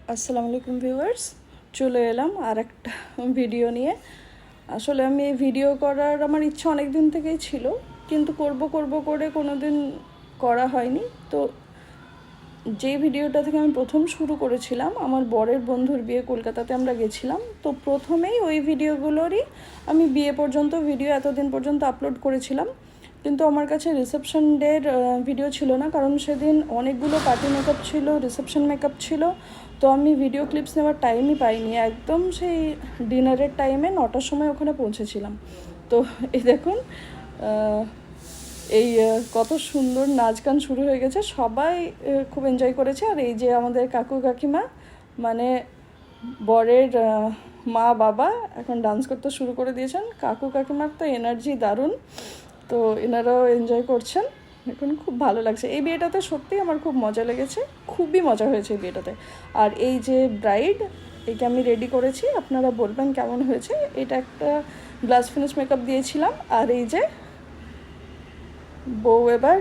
আসসালামু আলাইকুম ভিউয়ার্স, চলে এলাম আর একটা ভিডিও নিয়ে। আসলে আমি এই ভিডিও করার আমার ইচ্ছা অনেক দিন থেকেই ছিল, কিন্তু করব করব করে কোনো দিন করা হয়নি। তো যেই ভিডিওটা থেকে আমি প্রথম শুরু করেছিলাম, আমার বরের বন্ধুর বিয়ে, কলকাতাতে আমরা গেছিলাম। তো প্রথমেই ওই ভিডিওগুলোরই আমি বিয়ে পর্যন্ত ভিডিও এতদিন পর্যন্ত আপলোড করেছিলাম, কিন্তু আমার কাছে রিসেপশন ডের ভিডিও ছিল না, কারণ সেদিন অনেকগুলো পার্টি মেকআপ ছিল, রিসেপশন মেকআপ ছিল। তো আমি ভিডিও ক্লিপস নেওয়ার টাইমই পাইনি, একদম সেই ডিনারের টাইমে 9টার সময় ওখানে পৌঁছেছিলাম। তো এই দেখুন, এই কত সুন্দর নাচ গান শুরু হয়ে গেছে, সবাই খুব এনজয় করেছে। আর এই যে আমাদের কাকু কাকিমা, মানে বরের মা বাবা এখন ডান্স করতে শুরু করে দিয়েছেন। কাকু কাকিমার তো এনার্জি দারুণ, তো এনারাও এনজয় করছেন। এখন খুব ভালো লাগছে এই বিয়েটাতে, সত্যিই আমার খুব মজা লেগেছে, খুবই মজা হয়েছে এই বিয়েটাতে। আর এই যে ব্রাইড, একে আমি রেডি করেছি, আপনারা বলবেন কেমন হয়েছে। এটা একটা গ্লাস ফিনিশ মেকআপ দিয়েছিলাম। আর এই যে বউ এবার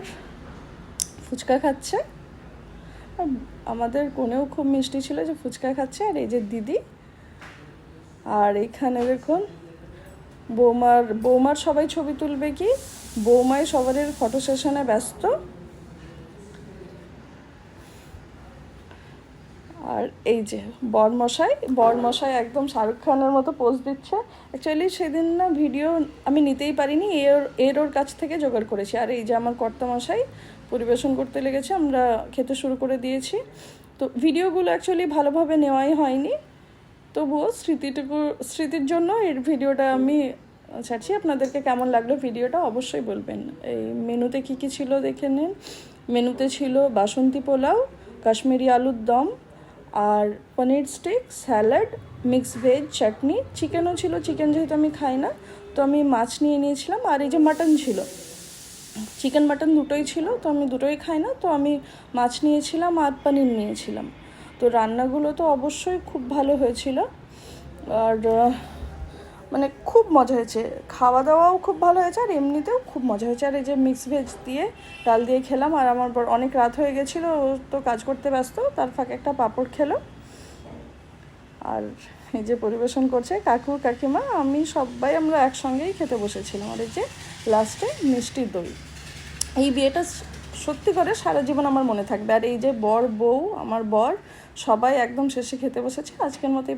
ফুচকা খাচ্ছে, আমাদের কোনেও খুব মিষ্টি ছিল যে ফুচকা খাচ্ছে। আর এই যে দিদি, আর এখানে দেখুন বৌমার সবাই ছবি তুলবে কি, বৌমাই সবার ফটো সেশনে ব্যস্ত। আর এই যে বরমশাই একদম শাহরুখ খানের মতো পোজ দিচ্ছে। অ্যাকচুয়ালি সেদিন না ভিডিও আমি নিতেই পারিনি, ওর কাছ থেকে জোগাড় করেছি। আর এই যে আমার কর্তামশাই পরিবেশন করতে লেগেছে, আমরা খেতে শুরু করে দিয়েছি। তো ভিডিওগুলো অ্যাকচুয়ালি ভালোভাবে নেওয়াই হয়নি, তবুও স্মৃতির জন্য এর ভিডিওটা আমি ছাড়ছি। আপনাদেরকে কেমন লাগলো ভিডিওটা অবশ্যই বলবেন। এই মেনুতে কী কী ছিল দেখে নিন। মেনুতে ছিল বাসন্তী পোলাও, কাশ্মীরি আলুর দম, আর পনির স্টিক, স্যালাড, মিক্স ভেজ, চাটনি, চিকেনও ছিল। চিকেন যেহেতু আমি খাই না, তো আমি মাছ নিয়ে নিয়েছিলাম। আর এই যে মাটন ছিল, চিকেন মাটন দুটোই ছিল, তো আমি দুটোই খাই না, তো আমি মাছ নিয়েছিলাম আর পনির নিয়েছিলাম। তো রান্নাগুলো তো অবশ্যই খুব ভালো হয়েছিল, আর মানে খুব মজা হয়েছে। খাওয়া দাওয়াও খুব ভালো হয়েছে, আর এমনিতেও খুব মজা হয়েছে। আর এই যে মিক্স ভেজ দিয়ে ডাল দিয়ে খেলাম। আর আমার বর অনেক রাত হয়ে গেছিলো, ও তো কাজ করতে ব্যস্ত, তার ফাঁকে একটা পাঁপড় খেলো। আর এই যে পরিবেশন করছে কাকু কাকিমা, সবাই আমরা একসঙ্গেই খেতে বসেছিলাম। আর এই যে লাস্টে মিষ্টি দই। এই বিয়েটা সত্যি করে সারা জীবন আমার মনে থাকবে। আর এই যে বর বউ, আমার বর, সবাই একদম শেষে খেতে বসেছে। আজকের মতো